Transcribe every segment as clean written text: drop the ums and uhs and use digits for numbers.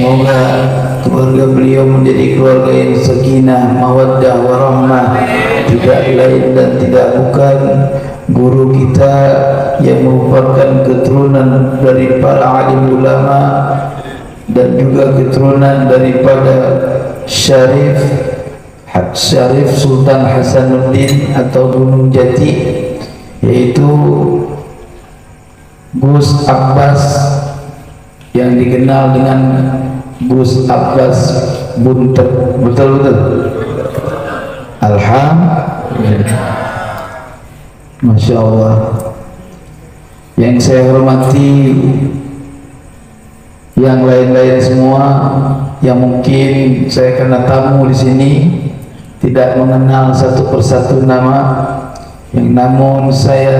Semoga keluarga beliau menjadi keluarga yang sakinah, mawaddah, warahmah, tidak lain dan tidak bukan guru kita yang merupakan keturunan dari para alim ulama dan juga keturunan daripada Syarif Sultan Hasanuddin atau Gunung Jati, yaitu Gus Abbas yang dikenal dengan Gus Abbas Buntet. Betul-betul. Alhamdulillah. Masya Allah. Yang saya hormati, yang lain-lain semua yang mungkin saya kena tamu di sini tidak mengenal satu persatu nama, yang namun saya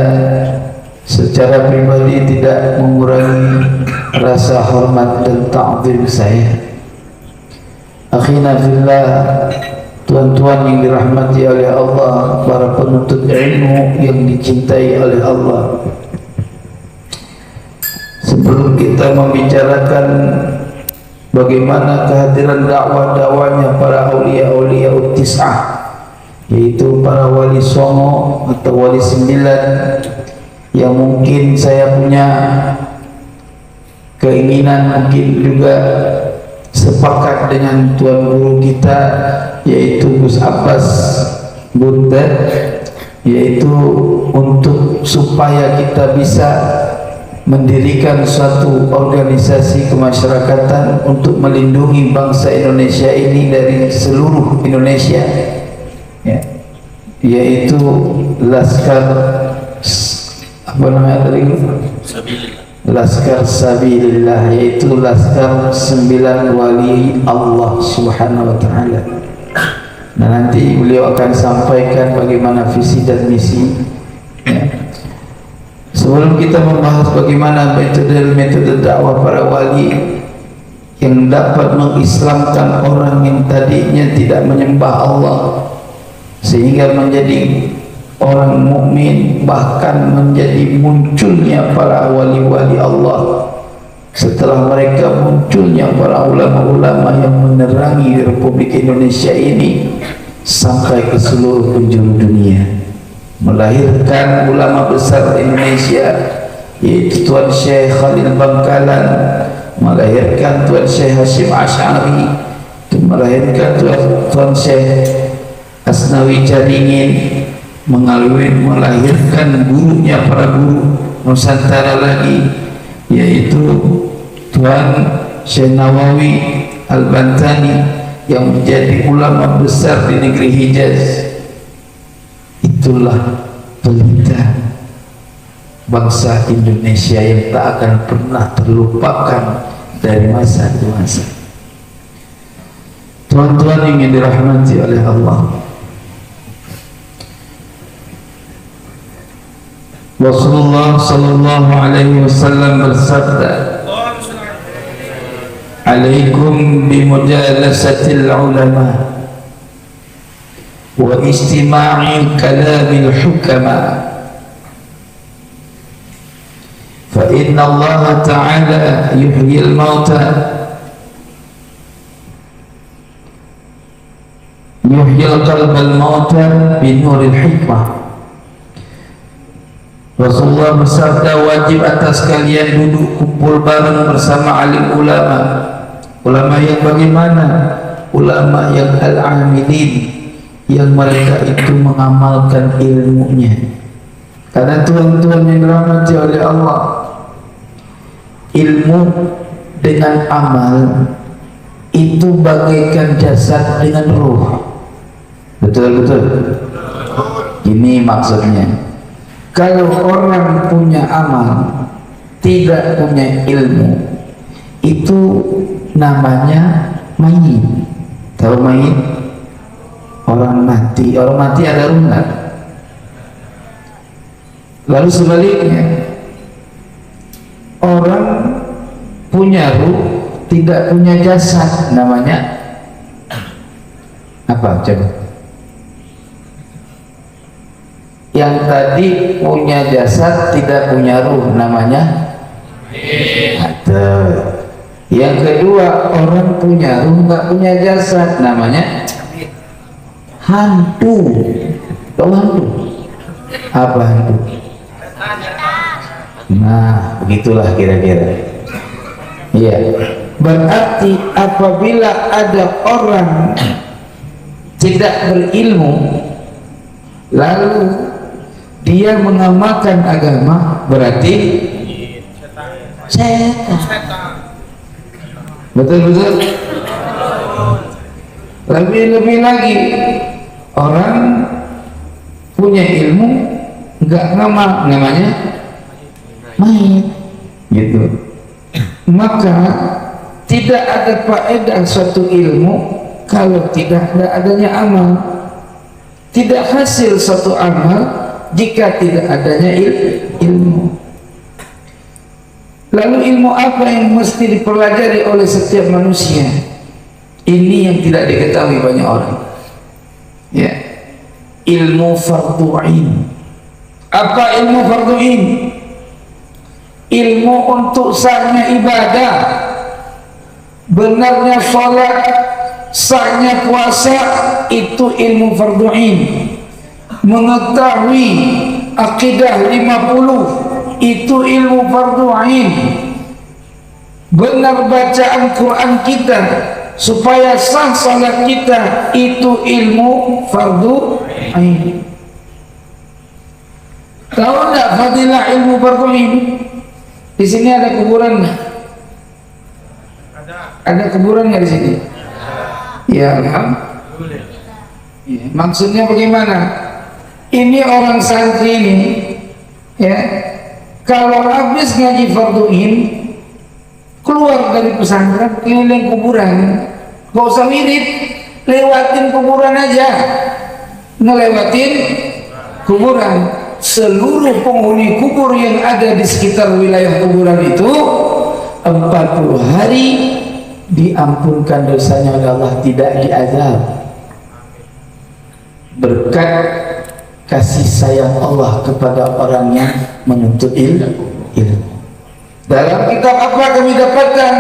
secara pribadi tidak mengurangi rasa hormat dan ta'zim saya. Akhina fillah, tuan-tuan yang dirahmati oleh Allah, para penuntut ilmu yang dicintai oleh Allah. Sebelum kita membicarakan bagaimana kehadiran dakwah-dakwahnya para aulia-aulia tis'ah, yaitu para wali songo atau wali 9, yang mungkin saya punya keinginan mungkin juga sepakat dengan tuan guru kita, yaitu Gus Abbas Buntet, yaitu untuk supaya kita bisa mendirikan suatu organisasi kemasyarakatan untuk melindungi bangsa Indonesia ini dari seluruh Indonesia, ya, yaitu Laskar apa namanya tadi? Laskar Sabilillah, yaitu Laskar 9 Wali Allah Subhanahu wa Ta'ala. Nah, nanti beliau akan sampaikan bagaimana visi dan misi, ya. Sebelum kita membahas bagaimana metode dakwah para wali yang dapat mengislamkan orang yang tadinya tidak menyembah Allah sehingga menjadi orang mukmin, bahkan menjadi munculnya para wali-wali Allah setelah mereka munculnya para ulama-ulama yang menerangi Republik Indonesia ini sampai ke seluruh penjuru dunia, melahirkan ulama besar Indonesia, yaitu Tuan Syekh Khalil Bangkalan, melahirkan Tuan Syekh Hashim Asy'ari, melahirkan Tuan Syekh Asnawi Caringin, melahirkan gurunya para guru Nusantara lagi, yaitu Tuan Syekh Nawawi Al-Bantani yang menjadi ulama besar di negeri Hijaz. Itulah pelita bangsa Indonesia yang tak akan pernah terlupakan dari masa ke masa. Tuan-tuan yang dirahmati oleh Allah, Rasulullah sallallahu alaihi wasallam bersabda, "Alaikum bimujalasatil ulama wa istima'i kalamil hukama, fa inna Allah ta'ala yuhyil mauta yuhyil qalbal mauta binuril hikmah." Rasulullah bersabda, wajib atas kalian duduk kumpul bareng bersama alim ulama. Ulama yang bagaimana? Ulama yang al-amilin, yang mereka itu mengamalkan ilmunya. Karena tuan-tuan yang dirahmati oleh Allah, ilmu dengan amal itu bagaikan jasad dengan ruh. Betul-betul. Ini maksudnya. Kalau orang punya amal, tidak punya ilmu, itu namanya mayit. Tahu mayit? Orang mati. Orang mati ada ruh nggak? Lalu sebaliknya, orang punya ruh, tidak punya jasad, namanya apa? Coba. Yang tadi punya jasad tidak punya ruh, namanya ada. Yang kedua, orang punya ruh nggak punya jasad, namanya hantu. Tahu hantu? Apa hantu? Nah, begitulah kira-kira. Iya. Berarti apabila ada orang tidak berilmu lalu dia mengamalkan agama, berarti setan. Betul-betul. Lebih-lebih lagi, orang punya ilmu nggak ngamal, namanya main gitu. Maka tidak ada faedah suatu ilmu kalau tidak ada adanya amal. Tidak hasil suatu amal jika tidak adanya ilmu. Lalu ilmu apa yang mesti dipelajari oleh setiap manusia? Ini yang tidak diketahui banyak orang. Ya, ilmu fardhu ain. Apa ilmu fardhu ain? Ilmu untuk sahnya ibadah, benarnya sholat, sahnya puasa, itu ilmu fardhu ain. Mengetahui akidah 50, itu ilmu fardhu ain. Benar bacaan Quran kita supaya sah salat kita, itu ilmu fardhu ain. Tahu enggak fadilah ilmu fardhu ain? Di sini ada kuburan enggak? Ada kuburan enggak di sini? Ya, alhamdulillah. Ya, maksudnya bagaimana? Ini orang santri ini, ya, kalau habis ngaji fardhu ain, keluar dari pesantren keliling kuburan, gak usah wirid, lewatin kuburan aja, ngelewatin kuburan. Seluruh penghuni kubur yang ada di sekitar wilayah kuburan itu 40 hari diampunkan dosanya oleh Allah, tidak diazab, berkat kasih sayang Allah kepada orang yang menuntut ilmu. Dalam kitab apa kami dapatkan?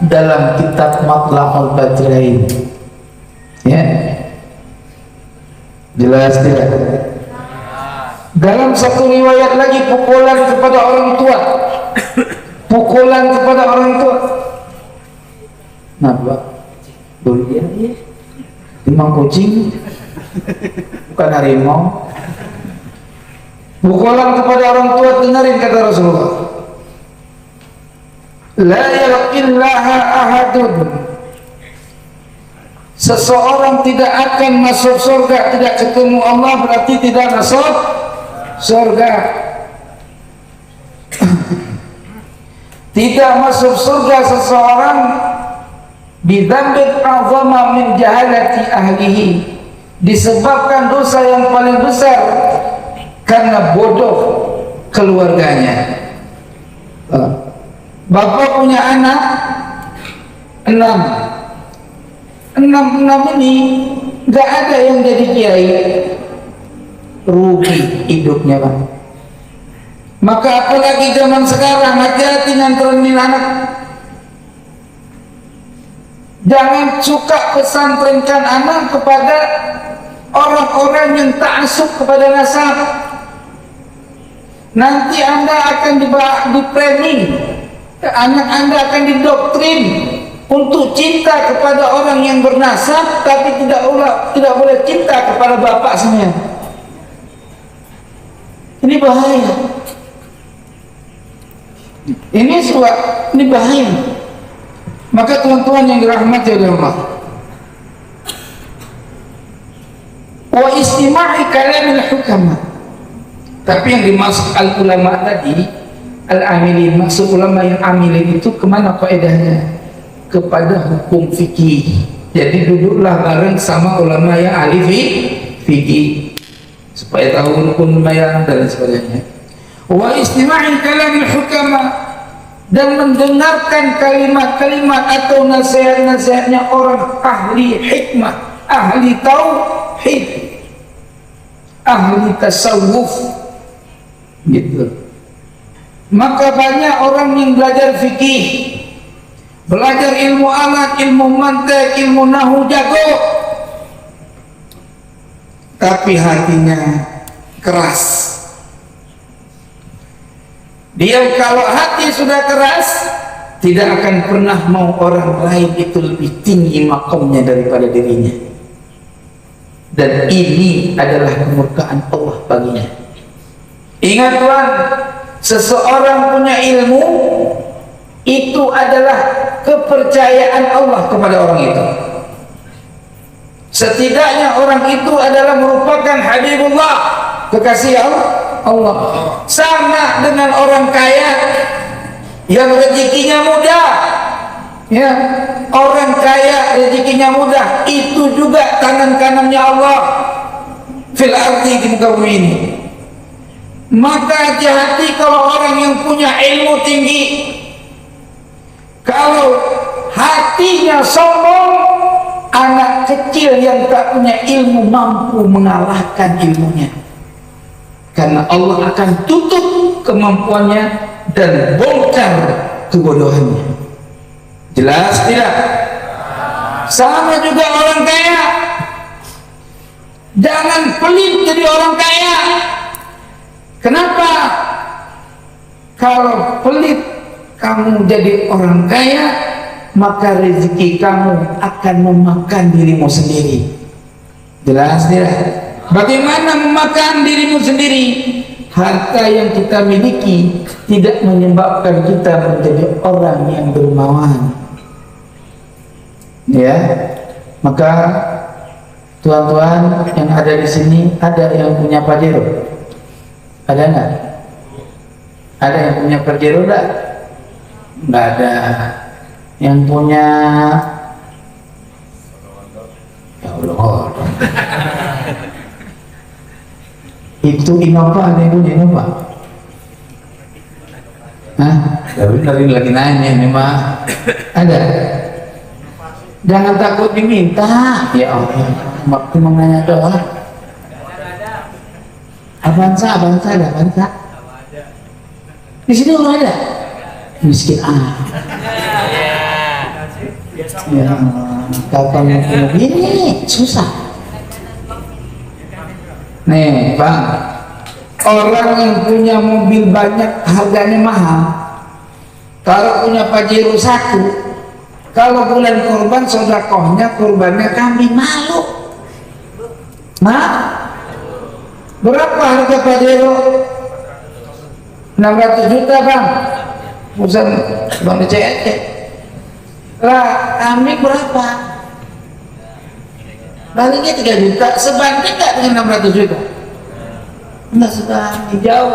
Dalam kitab Matla'ul Badrain. Ya, jelas tidak? Dalam satu riwayat lagi, pukulan kepada orang tua. Pukulan kepada orang tua. Kenapa? Dulu ya, memang kucing, bukan harimau. Pukulan kepada orang tua, dengarin kata Rasulullah. La yaqillaha ahadun. Seseorang tidak akan masuk surga, tidak ketemu Allah, berarti tidak masuk surga. Tidak masuk surga seseorang bidzambin a'zama min jahalati ahlihi, disebabkan dosa yang paling besar karena bodoh keluarganya. Bapak punya anak 6 ini gak ada yang jadi kiai, rugi hidupnya Pak. Maka apalagi zaman sekarang, hati-hati nganterin anak. Jangan suka pesantrenkan anak kepada orang-orang yang ta'assub kepada nasab. Nanti Anda akan di-framing, anak Anda akan didoktrin untuk cinta kepada orang yang bernasab, tapi tidak boleh cinta kepada bapak semua. Ini bahaya. Ini bahaya. Maka teman-teman yang dirahmati oleh Allah, wa istima'i kalamil hukama. Tapi yang dimaksud al-ulama tadi, al-amilin, maksud ulama yang amilin itu kemana faedahnya? Kepada hukum fikih. Jadi duduklah bareng sama ulama yang ahli fikih supaya tahu hukum lumayan dan sebagainya. Wa istima'i kalamil hukama, dan mendengarkan kalimat-kalimat atau nasihat-nasihatnya orang ahli hikmah, ahli tauhid, ahli tasawuf gitu. Maka banyak orang yang belajar fikih, belajar ilmu alat, ilmu mantek, ilmu nahu jago, tapi hatinya keras. Dia kalau hati sudah keras, tidak akan pernah mau orang lain itu lebih tinggi makamnya daripada dirinya. Dan ini adalah kemurkaan Allah baginya. Ingat tuan, seseorang punya ilmu itu adalah kepercayaan Allah kepada orang itu. Setidaknya orang itu adalah merupakan Habibullah, kekasih Allah. Sama dengan orang kaya yang rezekinya mudah, ya, orang kaya rezekinya mudah, itu juga tangan kanannya Allah fil ardi, di muka bumi ini. Maka hati-hati kalau orang yang punya ilmu tinggi, kalau hatinya sombong, anak kecil yang tak punya ilmu mampu mengalahkan ilmunya, karena Allah akan tutup kemampuannya dan bongkar kebodohannya. Jelas tidak? Sama juga orang kaya, jangan pelit jadi orang kaya. Kenapa? Kalau pelit kamu jadi orang kaya, maka rezeki kamu akan memakan dirimu sendiri. Jelas tidak? Bagaimana memakan dirimu sendiri? Harta yang kita miliki tidak menyebabkan kita menjadi orang yang dermawan. Ya, maka tuan-tuan yang ada di sini, ada yang punya Pajero? Ada nggak? Ada yang punya Pajero nggak? Nggak ada. Yang punya, ya Allah, itu Innova, ada yang punya Innova? Hah? Dari lagi nanya ini mah. Ada? Jangan takut diminta. Ya Allah, waktu menanya doa. Avanza ada Avanza. Di sini orang ada. Miskin ya, kapan mau ini susah. Nih bang, orang yang punya mobil banyak harganya mahal, kalau punya Pajero 1, kalau bulan kurban sodakohnya kurbannya kambing, malu. Berapa harga Pajero? 600 juta bang, perusahaan bang DCET. Lah kambing berapa? Palingnya 3 juta, sebanding nggak dengan 600 juta? Nggak sebanding, jauh.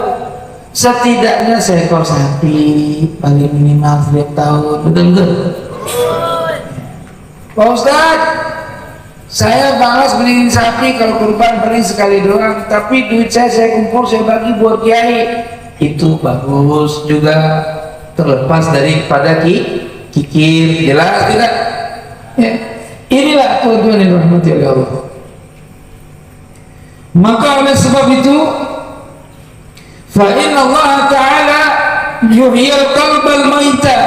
Setidaknya seekor sapi paling minimal setiap tahun, betul-betul. Pak Ustadz, saya balas beliin sapi kalau kurban paling sekali doang, tapi duit saya kumpul, saya bagi buat kiai. Itu bagus juga, terlepas daripada kikir. Jelas tidak? Ya. Inilah tuan-tuan yang dirahmati oleh Allah. Maka oleh sebab itu, fa inna Allah Ta'ala yuhyil qalbal maita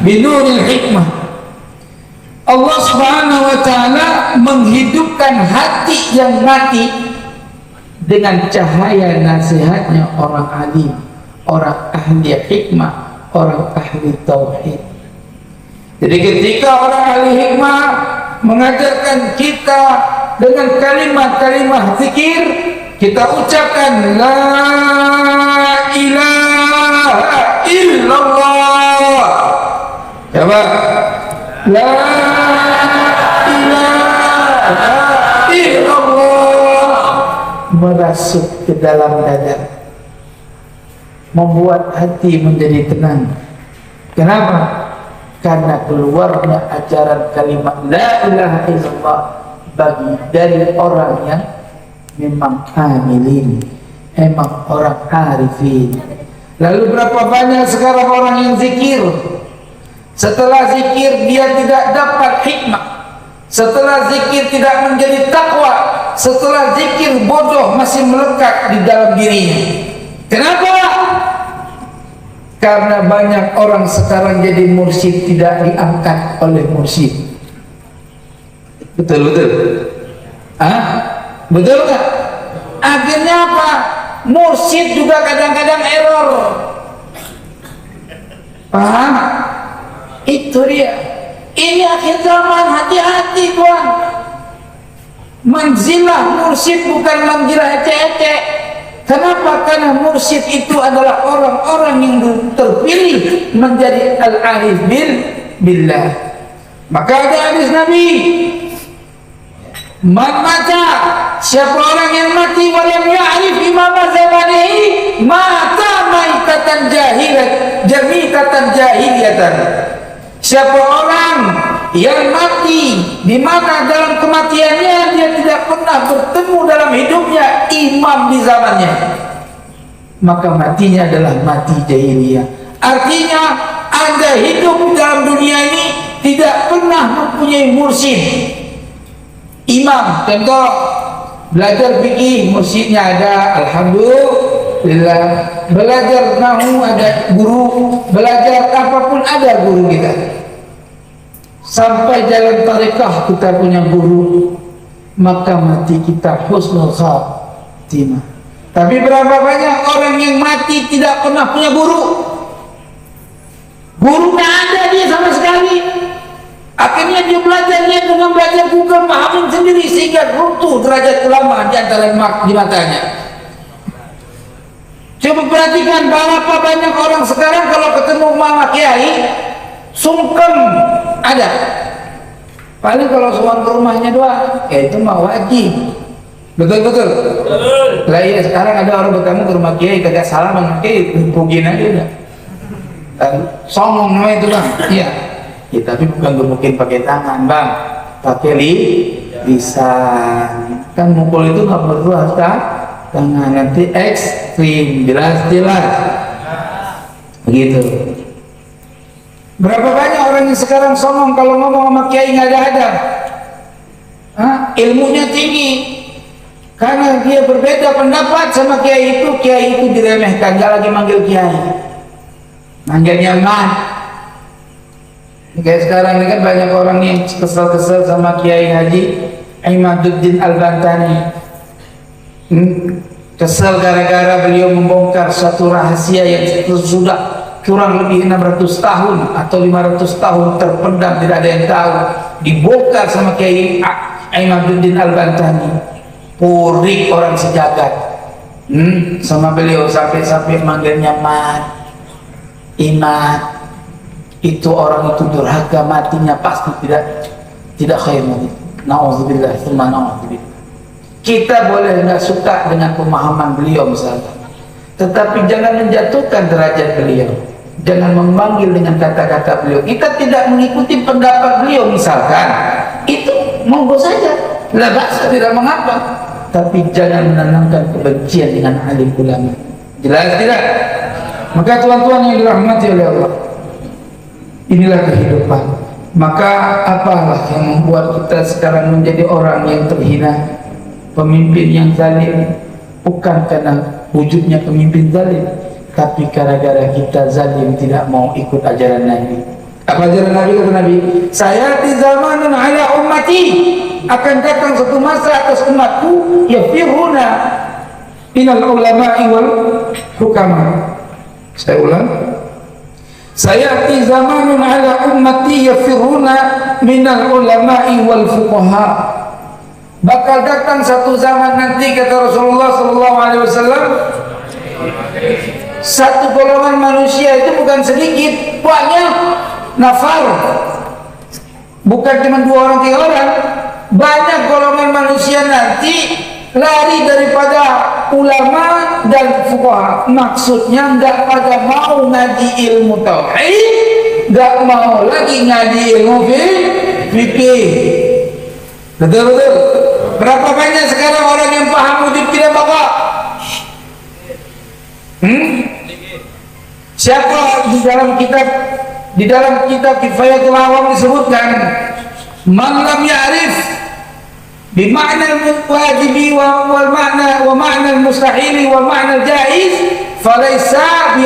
binuril hikmah. Allah Subhanahu wa Ta'ala menghidupkan hati yang mati dengan cahaya nasihatnya orang alim, orang ahli hikmah, orang ahli tauhid. Jadi ketika orang ahli hikmah mengajarkan kita dengan kalimat-kalimat zikir, kita ucapkan la ilaha illallah. Coba, la ilaha illallah, merasuk ke dalam dada, membuat hati menjadi tenang. Kenapa? Karena keluarnya ajaran kalimat la ilaha illallah dari orang yang memang amilin, memang orang arifin. Lalu berapa banyak sekarang orang yang zikir, setelah zikir dia tidak dapat hikmah, setelah zikir tidak menjadi takwa, setelah zikir bodoh masih melekat di dalam dirinya. Kenapa? Karena banyak orang sekarang jadi mursyid tidak diangkat oleh mursyid. Betul? Betul nggak? Akhirnya apa? Mursyid juga kadang-kadang error. Paham? Itu dia. Ini akhir zaman, hati-hati tuan. Manzilah mursyid bukan manzilah ecek-ecek. Kenapa? Karena mursyid itu adalah orang-orang yang terpilih menjadi al-arif billah. Maka ada hadis Nabi, man mata, siapa orang yang mati walam ya'rif imam zamanihi, mata maitatan jahiliyatan. Siapa orang yang mati di mana dalam kematiannya dia tidak pernah bertemu dalam hidupnya imam di zamannya, maka matinya adalah mati jahiliyah. Artinya Anda hidup dalam dunia ini tidak pernah mempunyai mursyid, imam. Contoh, belajar fikih mursyidnya ada, alhamdulillah. Belajar nahwu ada guru, belajar apapun ada guru kita. Sampai jalan tarekah kita punya guru, maka mati kita husnul khatimah. Tapi berapa banyak orang yang mati tidak pernah punya guru? Gurunya ada dia sama sekali. Akhirnya dia belajarnya dengan belajar Google, pahamin sendiri sehingga runtuh derajat ulama di antara di matanya. Coba perhatikan berapa banyak orang sekarang kalau ketemu mama kiai sungkem ada. Paling kalau soal ke rumahnya doang, ya itu mah wajib. Betul. Lah iya, sekarang ada orang bertemu ke rumah kiai kagak salaman, kiai pugin aja udah. Songong namanya itu bang. Iya. Ya, tapi bukan gemukin pakai tangan bang, pakai lisan. Kan mukul itu nggak perlu kan? Tangan nanti ekstrim, jelas. Begitu. Berapa banyak orang yang sekarang songong kalau ngomong sama kiai nggak ada. Ilmunya tinggi, karena dia berbeda pendapat sama kiai itu diremehkan, nggak lagi manggil kiai, manggilnya man. Kayak sekarang ini kan banyak orang yang kesel-kesel sama Kiai Haji Imaduddin Al-Bantani. Kesel gara-gara beliau membongkar suatu rahasia yang sudah kurang lebih 600 tahun atau 500 tahun terpendam, tidak ada yang tahu. Dibongkar sama Kiai Imaduddin Al-Bantani. Purik orang sejagat sama beliau, sampai manggilnya man, iman. Itu orang itu durhaka, matinya pasti tidak khair mati. Nauzubillah, tsumma nauzubillah. Kita boleh nggak suka dengan pemahaman beliau misalnya, tetapi jangan menjatuhkan derajat beliau, jangan memanggil dengan kata-kata beliau. Kita tidak mengikuti pendapat beliau misalkan, itu monggo saja, la ba'sa, tidak mengapa. Tapi jangan menanamkan kebencian dengan alim ulama. Jelas tidak? Maka tuan-tuan yang dirahmati oleh Allah, inilah kehidupan. Maka apalah yang membuat kita sekarang menjadi orang yang terhina, pemimpin yang zalim, bukan karena wujudnya pemimpin zalim, tapi gara-gara kita zalim tidak mau ikut ajaran Nabi. Apa ajaran Nabi? Kata Nabi, sayati zamanun ala ummati, akan datang satu masa atas umatku yafiruna minal ulama'i wal hukama. Saya ulang, sayati zamanun ala ummati yafiruna minal ulama'i wal fuqaha. Bakal datang satu zaman nanti, kata Rasulullah SAW, satu golongan manusia itu bukan sedikit, banyak, nafar, bukan cuma 2 orang 3 orang, banyak golongan manusia nanti lari daripada ulama dan fuqaha. Maksudnya nggak pada mau ngaji ilmu tauhid, nggak mau lagi ngaji ilmu fikih. Betul. Berapa banyak sekarang orang yang paham wujud tidak bapak? Siapa di dalam kitab Kifayatul Awam disebutkan, man lam ya'rif bima'na al-wajibi wal ma'na wa ma'na al-mustahili wa ma'na al-jaiz falaysa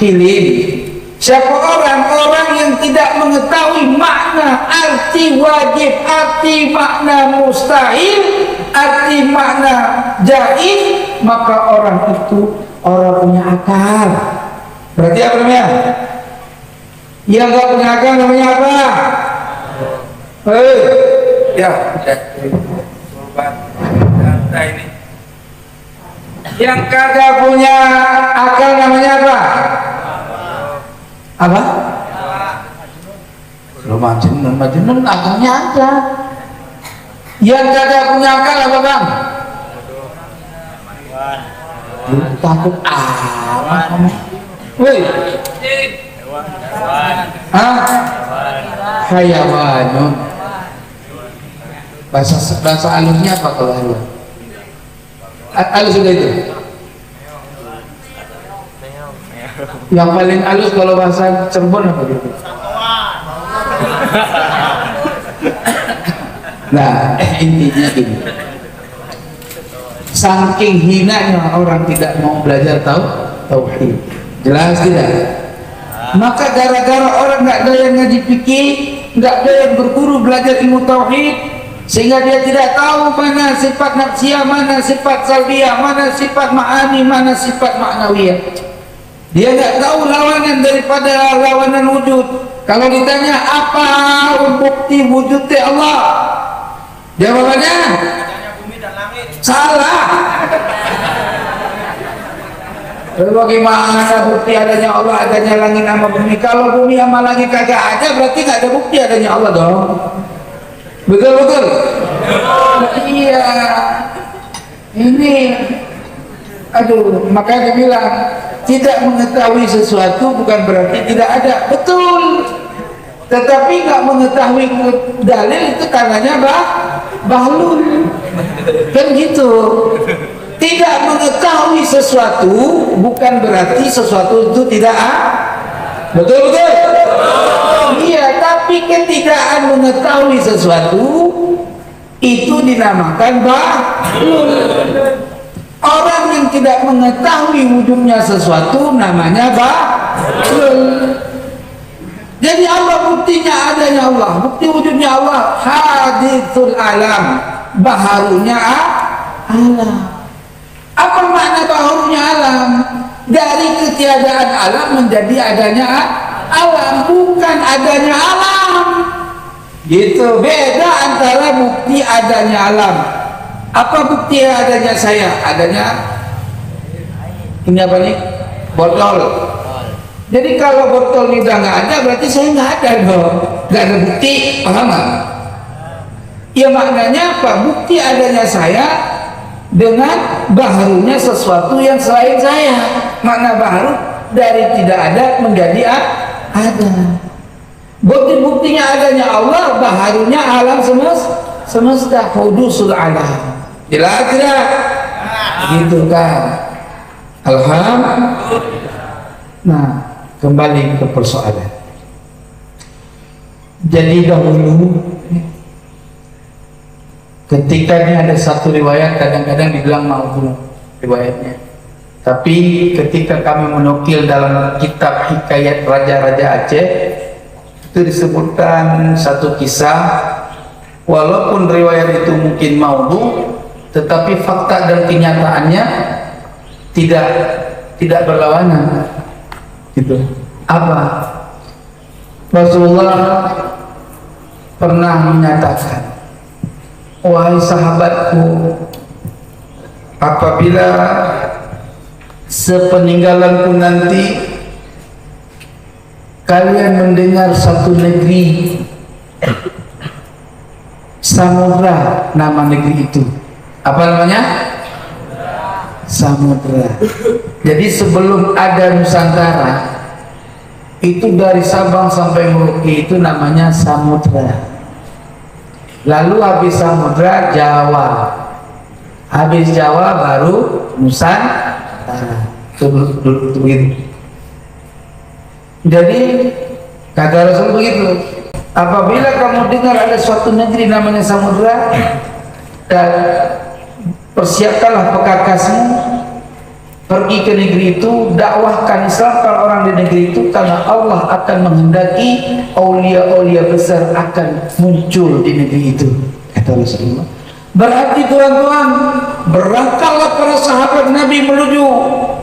aqilin. Siapa orang-orang yang tidak mengetahui makna, arti wajib, arti makna mustahil, arti makna jaiz, maka orang itu orang punya akal. Berarti apa namanya? Yang nggak punya akal namanya apa? Ya, ini. Yang kagak punya akal namanya apa? Apa? Majnun akalnya ada. Yang kagak punya akal apa bang? Takut amat kamu. Woi. Hayawanun. Bahasa halusnya apa kalau halus? Halus sudah itu. Yang paling halus kalau bahasa Cirebon apa gitu? Nah, intinya gini. Saking hinanya orang tidak mau belajar tauhid. Jelas tidak? Maka gara-gara orang nggak doyan ngaji fikih, nggak doyan berguru belajar ilmu tauhid, sehingga dia tidak tahu mana sifat nafsiyah, mana sifat salbiyah, mana sifat ma'ani, mana sifat ma'nawiyah. Dia nggak tahu lawanan daripada lawanan wujud. Kalau ditanya apa bukti wujudnya Allah, jawabannya salah. Bagaimana bukti adanya Allah, adanya langit sama bumi? Kalau bumi sama langit kagak ada, berarti nggak ada bukti adanya Allah dong. Betul. Iya. Ini, aduh, makanya dia bilang tidak mengetahui sesuatu bukan berarti tidak ada. Betul. Tetapi nggak mengetahui dalil itu karenanya bahlul. Kan gitu. Tidak mengetahui sesuatu bukan berarti sesuatu itu tidak betul. Iya, tapi ketidakan mengetahui sesuatu itu dinamakan bahlul. Orang yang tidak mengetahui wujudnya sesuatu namanya bahlul. Jadi Allah buktinya adanya Allah, bukti wujudnya Allah hadithul alam, baharunya alam. Apa makna baharunya alam? Dari ketiadaan alam menjadi adanya alam, bukan adanya alam. Gitu, beda antara bukti adanya alam. Apa bukti adanya saya? Adanya ini apa nih? Botol. Jadi kalau botol ini udah nggak ada, berarti saya nggak ada dong. Nggak ada bukti, paham nggak? Ya maknanya apa? Bukti adanya saya dengan baharunya sesuatu yang selain saya. Makna baharu dari tidak ada menjadi ada. Bukti-buktinya adanya Allah, baharunya alam semesta, hudusul alam. Jelas tidak? Gitu kan? Alhamdulillah. Nah, kembali ke persoalan. Jadi dahulu ketika ini ada satu riwayat, kadang-kadang dibilang maudhu riwayatnya, tapi ketika kami menukil dalam kitab Hikayat Raja-Raja Aceh, itu disebutkan satu kisah, walaupun riwayat itu mungkin maudhu, tetapi fakta dan kenyataannya tidak berlawanan. Gitu. Apa? Rasulullah pernah menyatakan, wahai sahabatku, apabila sepeninggalanku nanti kalian mendengar satu negeri Samudra, nama negeri itu apa namanya? Samudra. Jadi sebelum ada Nusantara, itu dari Sabang sampai Merauke itu namanya Samudra. Lalu habis Samudra Jawa, habis Jawa baru Nusantara. Itu begitu. Jadi kata Rasul begitu, apabila kamu dengar ada suatu negeri namanya Samudra, dan persiapkanlah pekakasmu pergi ke negeri itu, dakwahkan Islam kalau orang di negeri itu, karena Allah akan menghendaki aulia-aulia besar akan muncul di negeri itu, kata Rasulullah. Berarti tuan-tuan, berangkatlah para sahabat Nabi menuju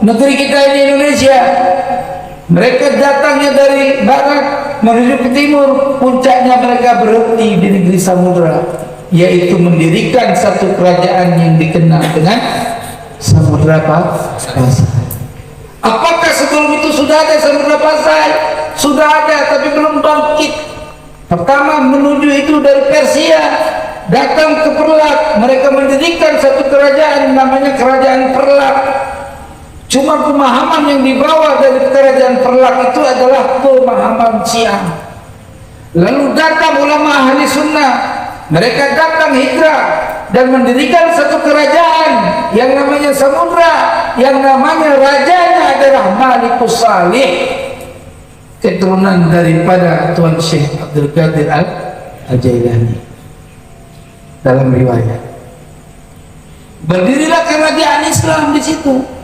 negeri kita ini, Indonesia. Mereka datangnya dari barat menuju ke timur, puncaknya mereka berhenti di negeri Samudra, yaitu mendirikan satu kerajaan yang dikenal dengan Samudra Pasai. Apakah sebelum itu sudah ada Samudra Pasai? Sudah ada, tapi belum bangkit. Pertama menuju itu dari Persia, datang ke Perlak, mereka mendirikan satu kerajaan namanya Kerajaan Perlak. Cuma pemahaman yang dibawa dari Kerajaan Perlak itu adalah pemahaman Syiah. Lalu datang ulama ahli sunnah, mereka datang hijrah dan mendirikan satu kerajaan yang namanya Samudra, yang namanya rajanya adalah Malikus Salih, keturunan daripada Tuan Syekh Abdul Qadir Al-Jailani. Dalam riwayat, berdirilah kerajaan Islam di situ.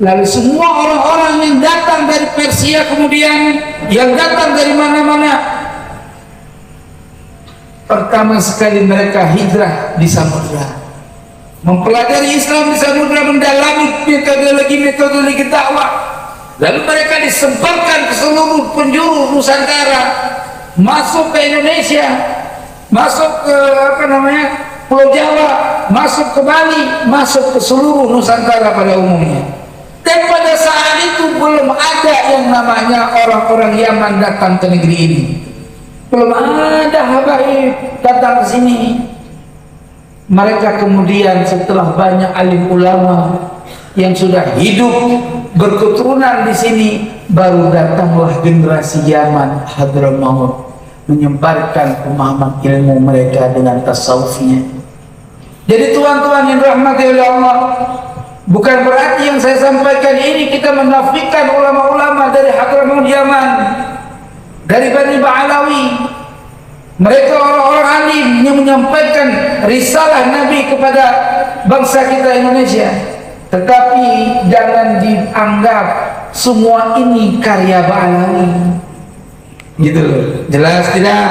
Lalu semua orang-orang yang datang dari Persia, kemudian yang datang dari mana-mana, pertama sekali mereka hijrah di Samudra, mempelajari Islam di Samudra, mendalami metodologi dakwah. Lalu mereka disebarkan ke seluruh penjuru Nusantara, masuk ke Indonesia, masuk ke Pulau Jawa, masuk ke Bali, masuk ke seluruh Nusantara pada umumnya. Dan pada saat itu belum ada yang namanya orang-orang Yaman datang ke negeri ini. Belum ada habaib datang ke sini. Mereka kemudian setelah banyak alim ulama yang sudah hidup berketurunan di sini, baru datanglah generasi Yaman Hadramaut menyebarkan pemahaman ilmu mereka dengan tasawufnya. Jadi tuan-tuan yang dirahmati oleh Allah, bukan berarti yang saya sampaikan ini kita menafikan ulama-ulama dari Hadramaut Yaman, dari Bani Ba'alawi. Mereka orang-orang alim yang menyampaikan risalah Nabi kepada bangsa kita Indonesia. Tetapi jangan dianggap semua ini karya Ba'alawi. Gitu loh. Jelas tidak?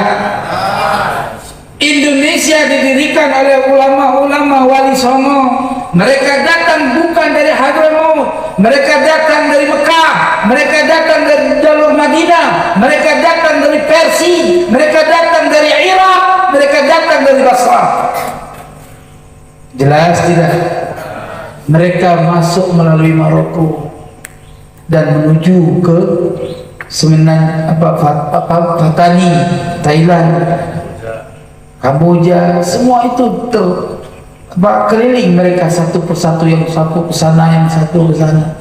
Indonesia didirikan oleh ulama-ulama Wali Songo. Mereka datang bukan dari Hadramaut, mereka datang dari Mekah, mereka datang dari jalur Madinah, mereka datang dari Persia, mereka datang dari Irak, mereka datang dari Basrah. Jelas tidak? Mereka masuk melalui Maroko dan menuju ke Fatani, Thailand, Kamboja, semua itu keliling mereka satu persatu, yang satu ke sana, yang satu ke sana.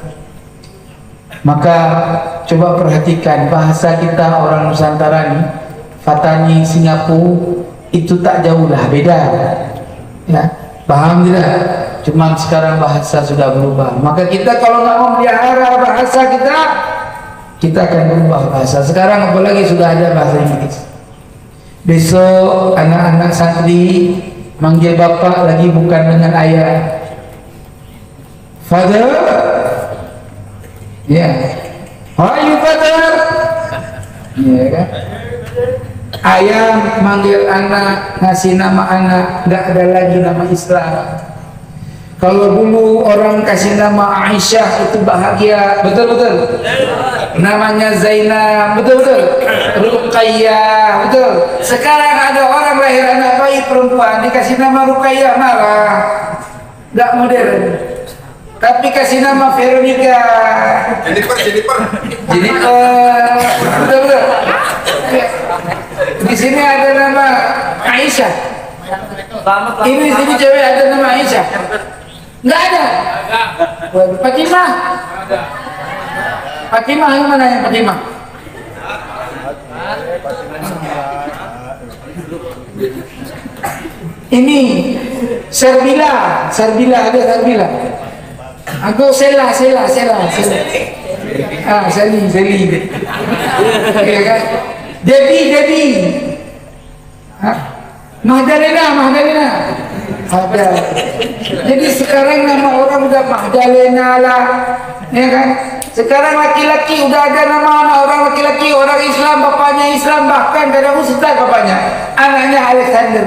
Maka coba perhatikan bahasa kita orang Nusantara nih, Fatani, Singapura itu tak jauh lah beda, ya, paham tidak? Cuman sekarang bahasa sudah berubah. Maka kita kalau nggak memelihara bahasa kita akan berubah bahasa. Sekarang apalagi sudah ada bahasa Inggris. Besok anak-anak santri manggil bapak lagi bukan dengan ayah, father, ya, how are you father, ya kan? Ayah manggil anak, ngasih nama anak, nggak ada lagi nama Islam. Kalau dulu orang kasih nama Aisyah itu bahagia, betul-betul. Namanya Zainab, betul-betul. Ruqayyah, betul. Sekarang ada orang lahir anak bayi perempuan dikasih nama Ruqayyah, marah. Nggak modern. Tapi kasih nama Veronica, Jennifer, betul-betul. Di sini ada nama Aisyah. Ini di sini cewek ada nama Aisyah. Nggak ada. Fatimah. Fatimah yang mana yang Fatimah? Ini Serbila ada Serbila. Aku Sela. Seli. Ya kan? Debbie. Magdalena. Ada. Jadi sekarang nama orang udah Magdalena lah, Ya kan? Sekarang laki-laki udah ada nama orang laki-laki, orang Islam, bapaknya Islam, bahkan kadang ustaz bapaknya, anaknya Alexander.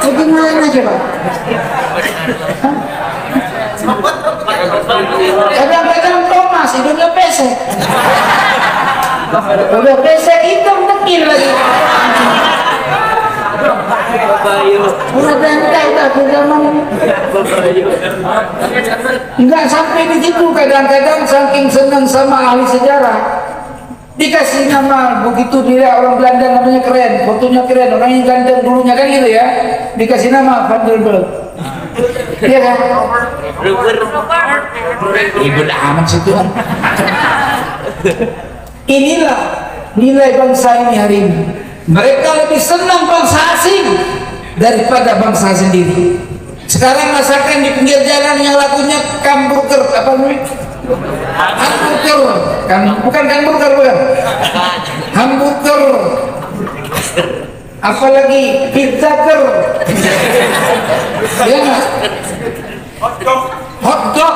Bagaimana coba? Kadang-kadang Thomas hidungnya pesek. Udah pesek hitam tekil lagi. Udah benteng tak zaman. Enggak sampai di situ, kadang-kadang saking senang sama ahli sejarah dikasih nama begitu, dia orang Belanda namanya keren, fotonya keren, orangnya ganteng dulunya kan gitu ya, dikasih nama Van der Belt. Iya kan? Ibu amat situ. Inilah nilai bangsa ini hari ini. Mereka lebih senang bangsa asing daripada bangsa sendiri. Sekarang masakan di pinggir jalan yang lakunya hamburger, apa namanya? Hamburger, kan bukan hamburger, bukan. Hamburger. Apalagi pizzaker. Ya nggak? Hotdog.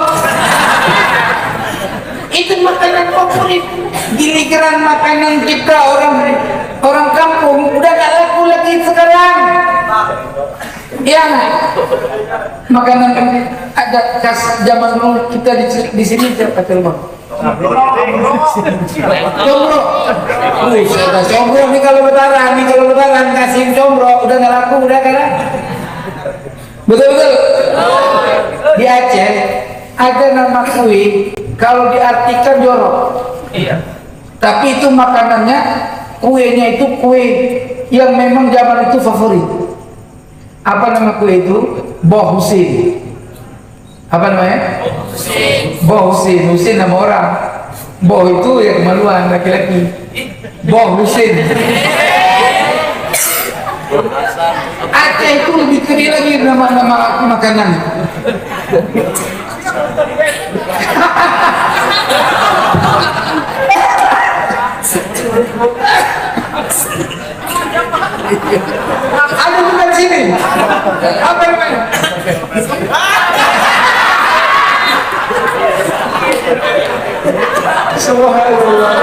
Itu makanan favorit. Giliran makanan kita orang kampung udah gak laku lagi sekarang. Iya nggak? Makanan ada khas zaman dulu kita di sini siapa telepon? Combro. Combro nih kalau lebaran kasih combro udah gak laku udah kan? Betul. Di Aceh ada nama kue, kalau diartikan jorok. Iya. Tapi itu makanannya, kuenya itu kue yang memang zaman itu favorit. Apa nama kue itu? Boh Husin. Apa namanya? Boh Husin. Husin nama orang. Boh itu ya kemaluan laki-laki. Boh Husin. Aceh itu lebih kecil lagi nama makanan. Ada bukan sini. Apa namanya? Subhanallah.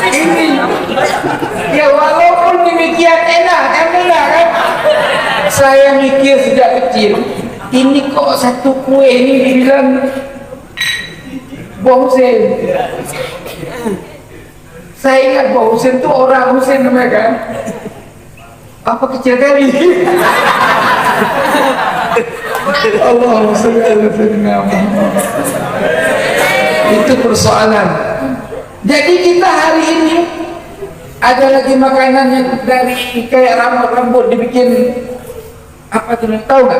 Ini ya walaupun demikian enak kan? Saya mikir sejak kecil, ini kok satu kue ini dibilang Boh Husin. Saya ingat Boh Husin itu orang Husin namanya kan? Apa kecil kali? Allahumma sholli ala sayyidina Muhammad. Itu persoalan. Jadi kita hari ini ada lagi makanan yang dari kayak rambut dibikin apa tuh, tahu nggak?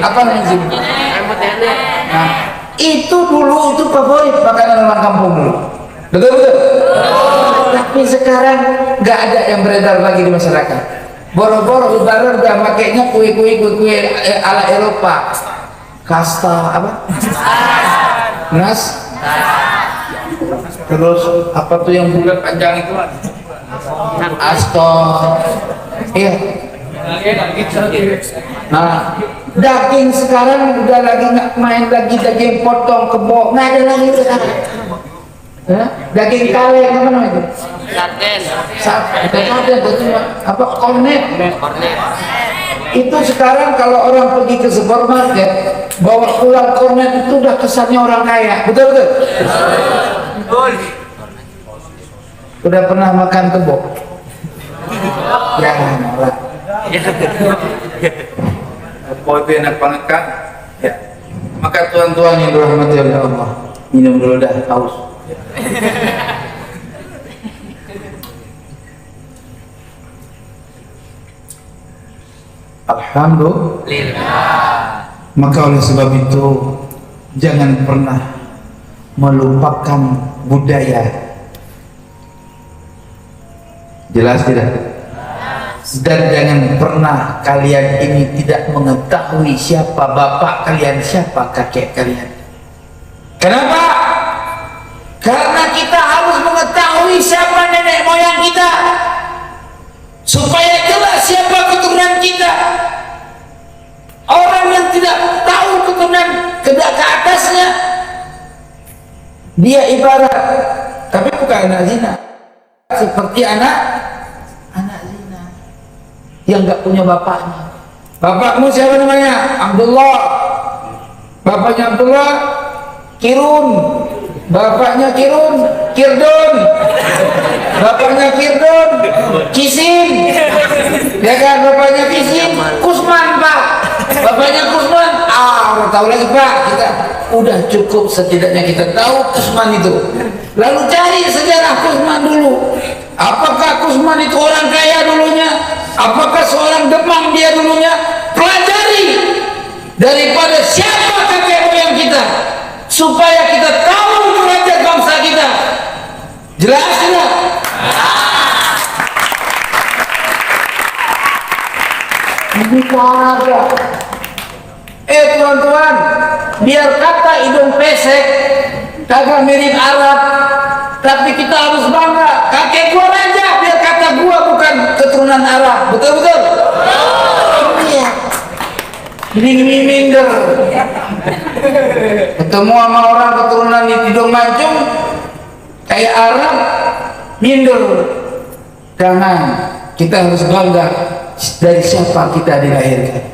Apa namanya? Rambut nenek. Nah, itu dulu itu favorit makanan orang kampung dulu. Betul. Tapi sekarang nggak ada yang beredar lagi di masyarakat. Boro-boro lebaran udah makainya kue ala Eropa. Kasta apa? Nas. Terus apa tuh yang bulat panjang itu? Astor. Iya. Nah, daging sekarang udah lagi nggak main lagi daging potong kebo, nggak ada lagi sekarang. Daging kaleng apa namanya itu? Sarden itu apa? Kornet. Itu sekarang kalau orang pergi ke supermarket bawa pulang kornet itu udah kesannya orang kaya. Betul. Udah pernah makan kebo? Jangan lah. Kebo itu enak banget kan? Ya. Maka tuan-tuan yang dirahmati oleh Allah, minum dulu dah, haus. Alhamdulillah. Maka oleh sebab itu jangan pernah melupakan budaya. Jelas tidak? Dan jangan pernah kalian ini tidak mengetahui siapa bapak kalian, siapa kakek kalian. Kenapa? Karena kita harus mengetahui siapa nenek moyang kita, supaya jelas siapa keturunan kita. Dia ibarat, tapi bukan anak zina, seperti anak zina yang nggak punya bapaknya. Bapakmu siapa namanya? Abdullah. Bapaknya Abdullah Kirun. Bapaknya Kirdun. Bapaknya Kirdun Kisin. Ya kan, bapaknya Kisin Kusman, Pak. Bapaknya Kusman, orang tahu lagi, Pak. Kita udah cukup, setidaknya kita tahu Kusman itu. Lalu cari sejarah Kusman dulu. Apakah Kusman itu orang kaya dulunya? Apakah seorang Demang dia dulunya? Pelajari daripada siapa kakek moyang kita, supaya kita tahu derajat bangsa kita. Jelas tidak? Ini ada. Teman-teman, biar kata hidung pesek kagak mirip Arab, tapi kita harus bangga. Kakek gua raja, biar kata gua bukan keturunan Arab. Betul-betul? Iya. Jadi minder. Ketemu sama orang keturunan di hidung mancung kayak Arab, minder. Jangan. Kita harus bangga dari siapa kita dilahirkan.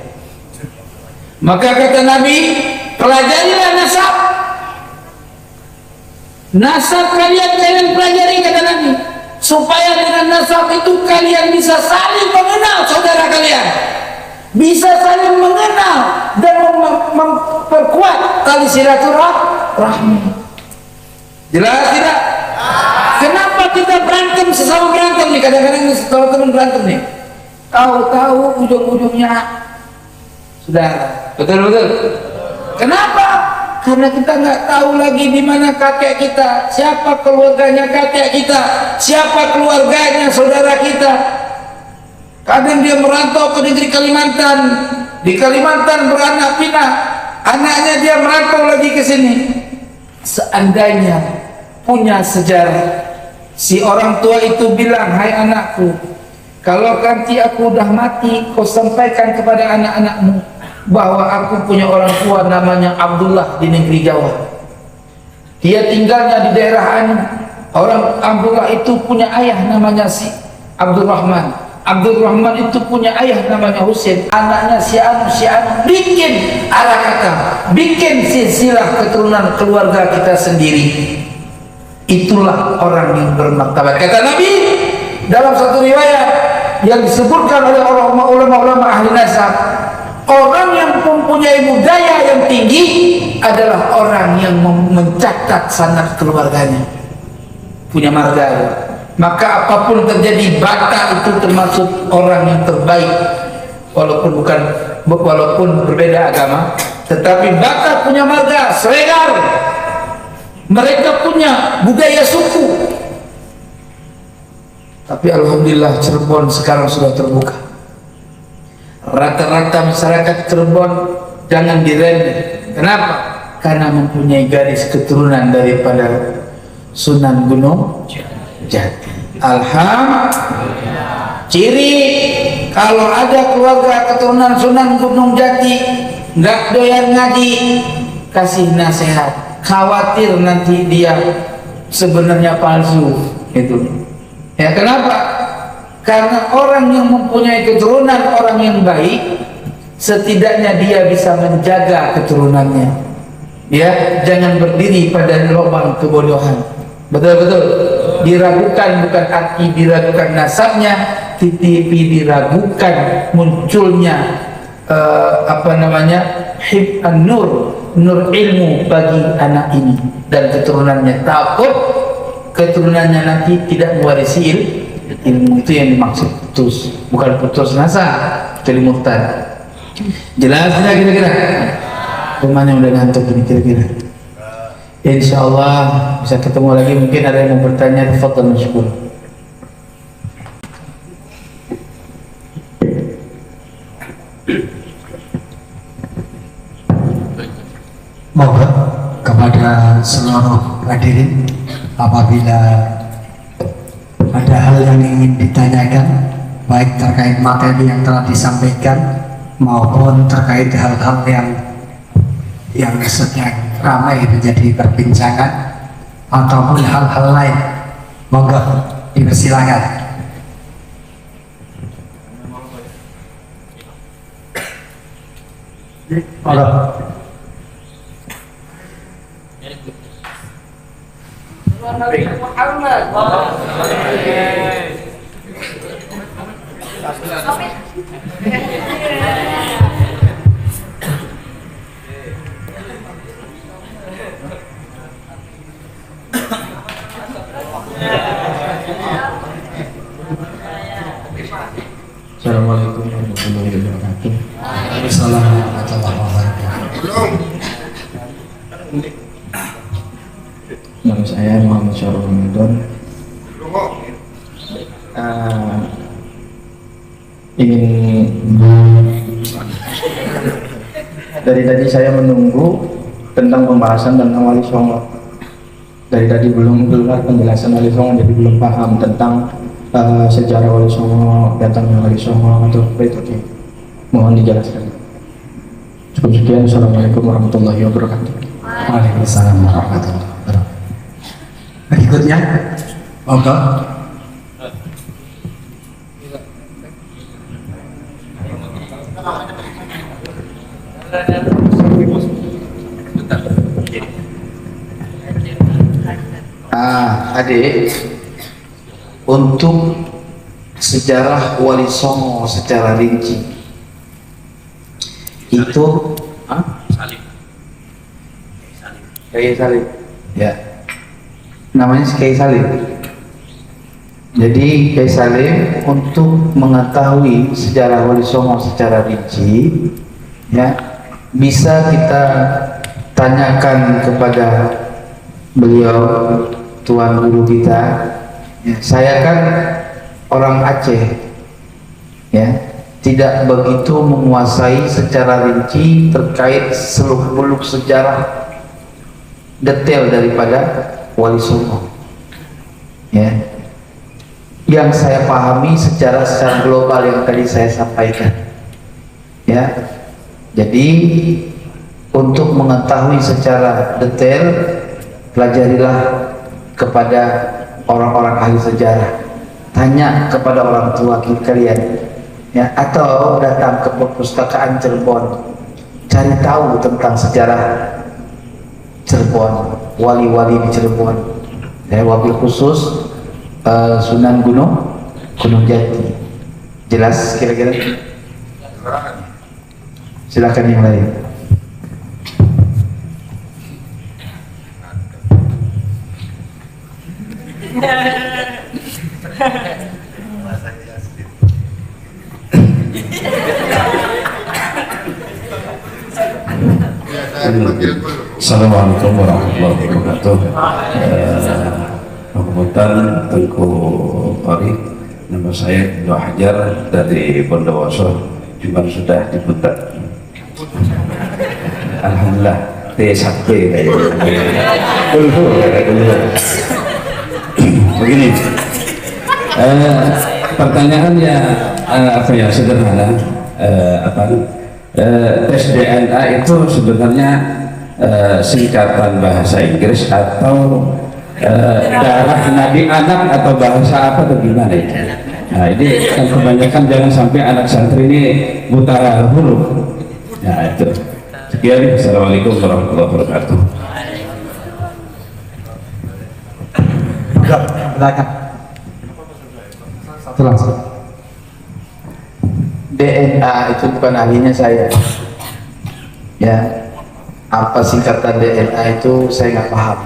Maka kata Nabi, pelajarilah nasab. Nasab kalian pelajari, kata Nabi, supaya dengan nasab itu kalian bisa saling mengenal saudara kalian, bisa saling mengenal dan memperkuat tali silaturahmi. Jelas tidak? Kenapa kita berantem, sesama berantem nih? Kadang-kadang kalau teman berantem nih, tahu-tahu ujung-ujungnya saudara. Betul-betul. Kenapa? Karena kita nggak tahu lagi di mana kakek kita, siapa keluarganya kakek kita, siapa keluarganya saudara kita. Kadang dia merantau ke negeri Kalimantan, di Kalimantan beranak pinak, anaknya dia merantau lagi ke sini. Seandainya punya sejarah, si orang tua itu bilang, hai anakku, kalau nanti aku udah mati, kau sampaikan kepada anak-anakmu bahwa aku punya orang tua namanya Abdullah di negeri Jawa. Dia tinggalnya di daerah Anu. Orang Abdullah itu punya ayah namanya si Abdurrahman. Abdurrahman itu punya ayah namanya Husain. Anaknya si Anu. Bikin arah kata, bikin silsilah keturunan keluarga kita sendiri. Itulah orang yang bermartabat. Kata Nabi dalam satu riwayat yang disebutkan oleh ulama-ulama ahli nasab, orang yang mempunyai budaya yang tinggi adalah orang yang mencatat sanad keluarganya, punya marga. Maka apapun terjadi, Batak itu termasuk orang yang terbaik, walaupun berbeda agama, tetapi Batak punya marga, Sregar. Mereka punya budaya suku. Tapi alhamdulillah Cirebon sekarang sudah terbuka. Rata-rata masyarakat Cirebon jangan diremeh. Kenapa? Karena mempunyai garis keturunan daripada Sunan Gunung Jati. Alhamdulillah. Ciri kalau ada keluarga keturunan Sunan Gunung Jati nggak doyan ngaji, kasih nasihat. Khawatir nanti dia sebenarnya palsu. Itu. Ya kenapa? Karena orang yang mempunyai keturunan orang yang baik, setidaknya dia bisa menjaga keturunannya. Ya, jangan berdiri pada lubang kebodohan. Betul-betul. Diragukan bukan arti diragukan nasabnya, tetapi diragukan munculnya nur ilmu bagi anak ini dan keturunannya. Takut keturunannya nanti tidak mewarisi ilmu. Itu yang dimaksud putus, bukan putus nasab, jadi murtad. Jelas tidak kira-kira? Teman yang udah ngantuk ini kira-kira? Insyaallah bisa ketemu lagi. Mungkin ada yang mau bertanya, tafadhal masykur. Mohon kepada seluruh hadirin, apabila ada hal yang ingin ditanyakan, baik terkait materi yang telah disampaikan maupun terkait hal-hal yang sedang ramai menjadi perbincangan, ataupun hal-hal lain, monggo dipersilakan. Monggo. Assalamualaikum warahmatullahi wabarakatuh. Assalamualaikum warahmatullahi wabarakatuh. Nama saya Muhammad Syarul Ramadan. Ingin dari tadi saya menunggu tentang pembahasan tentang Wali Songo. Dari tadi belum keluar penjelasan Wali Songo, jadi belum paham tentang sejarah Wali Songo, datangnya Wali Songo atau apa itu. Mohon dijelaskan. Cukup sekian. Assalamualaikum warahmatullahi wabarakatuh. Waalaikumsalam warahmatullahi wabarakatuh. Berikutnya, monggo. Adik, untuk sejarah Wali Songo secara rinci itu Kiai Salim, ya, namanya Kiai Salim. Jadi Kiai Salim untuk mengetahui sejarah Wali Songo secara rinci, ya, bisa kita tanyakan kepada beliau, tuan guru kita. Ya, saya kan orang Aceh, ya, tidak begitu menguasai secara rinci terkait seluk-beluk sejarah detail daripada Wali Songo. Ya, yang saya pahami secara global yang tadi saya sampaikan. Ya, jadi untuk mengetahui secara detail, pelajarilah kepada orang-orang ahli sejarah, tanya kepada orang tua kalian, ya, atau datang ke perpustakaan Cirebon, cari tahu tentang sejarah Cirebon, wali-wali di Cirebon, ya, wabil khusus Sunan Gunung Jati. Jelas kira-kira? Silakan yang lain. Assalamualaikum warahmatullahi wabarakatuh. Pengumuman Tengku Qori, nama saya Ibnu Hajar dari Bondowoso, cuma sudah diputar. Alhamdulillah T1 begini. Pertanyaannya apa ya, sederhana. Tes DNA itu sebenarnya singkatan bahasa Inggris atau darah nabi anak atau bahasa apa atau gimana itu? Nah, ini kan kebanyakan jangan sampai anak santri ini buta huruf. Nah, itu. Sekian. Assalamualaikum warahmatullahi wabarakatuh. Silakan. Langsung. DNA itu bukan ahlinya saya, ya, apa singkatan DNA itu saya nggak paham.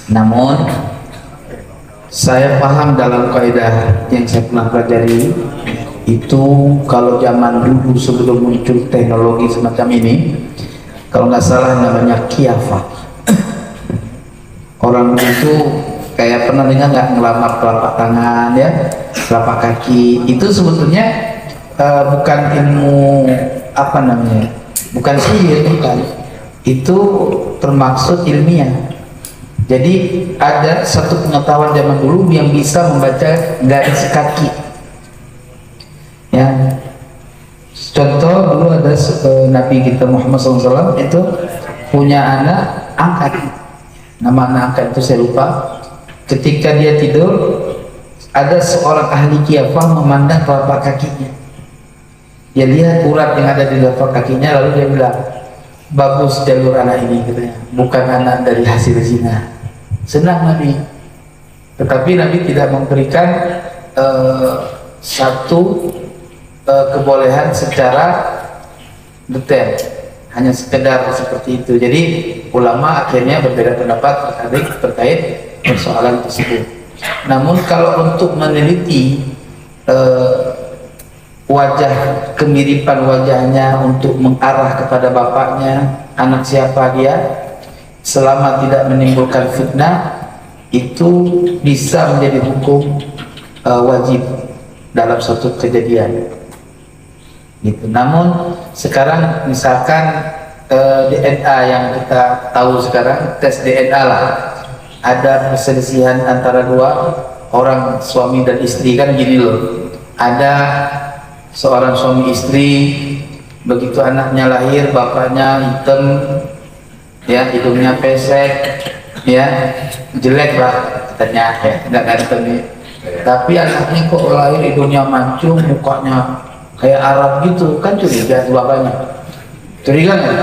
Namun saya paham dalam kaidah yang saya pernah pelajari itu, kalau zaman dulu sebelum muncul teknologi semacam ini, kalau nggak salah namanya kiafah. Orang dulu itu kayak pernah dengar nggak, ngelamar telapak tangan, ya, telapak kaki, itu sebetulnya bukan ilmu apa namanya, bukan sihir, bukan, itu termaksud ilmiah. Jadi ada satu pengetahuan zaman dulu yang bisa membaca garis kaki, ya. Contoh dulu ada Nabi kita Muhammad SAW itu punya anak angkat, nama anak angkat itu saya lupa. Ketika dia tidur, ada seorang ahli kiafah memandang telapak kakinya. Dia lihat urat yang ada di telapak kakinya, lalu dia bilang, bagus jalur anak ini, katanya, bukan anak dari hasil zina. Senang Nabi, tetapi Nabi tidak memberikan satu kebolehan secara detail, hanya sekedar seperti itu. Jadi ulama akhirnya berbeda pendapat terkait persoalan tersebut. Namun kalau untuk meneliti wajah, kemiripan wajahnya untuk mengarah kepada bapaknya, anak siapa dia, selama tidak menimbulkan fitnah, itu bisa menjadi hukum wajib dalam suatu kejadian gitu. Namun sekarang misalkan DNA yang kita tahu sekarang, tes DNA lah, ada perselisihan antara dua orang suami dan istri, kan gini loh, ada seorang suami istri, begitu anaknya lahir bapaknya hitam ya, hidungnya pesek ya, jelek lah katanya ya, tidak ganteng ya. Tapi anaknya kok lahir hidungnya mancung, mukanya kayak Arab gitu, kan curiga tuh bapaknya, curiga nggak?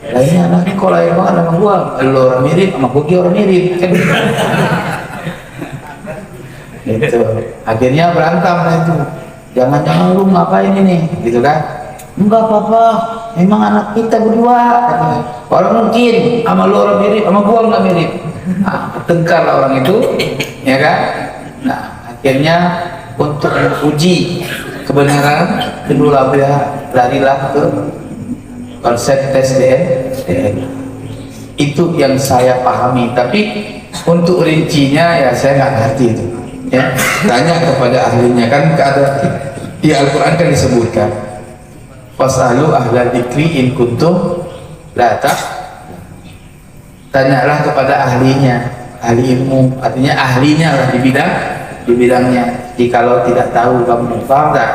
Lah ini anaknya kok lahir banget sama gua, lo orang mirip sama gua orang mirip kan? Gitu. Akhirnya berantem lah itu. Jangan-jangan lu ngapain ini, gitu kan? Enggak apa-apa, emang anak kita berdua. Katanya. Orang mungkin sama lu orang mirip, sama gua nggak mirip. Nah, bertengkar lah orang itu, ya kan? Nah, akhirnya untuk menguji kebenaran, kedua belah larilah ke konsep tes DNA. Itu yang saya pahami, tapi untuk rincinya ya saya nggak ngerti itu. Ya, tanya kepada ahlinya, kan ada di Al-Quran kan disebutkan fasalu ahla dzikri in kuntum la ta'lamun. Tanyalah kepada ahlinya, ahli ilmu, artinya ahlinya lah di bidangnya. Jikalau tidak tahu kamu paham tak?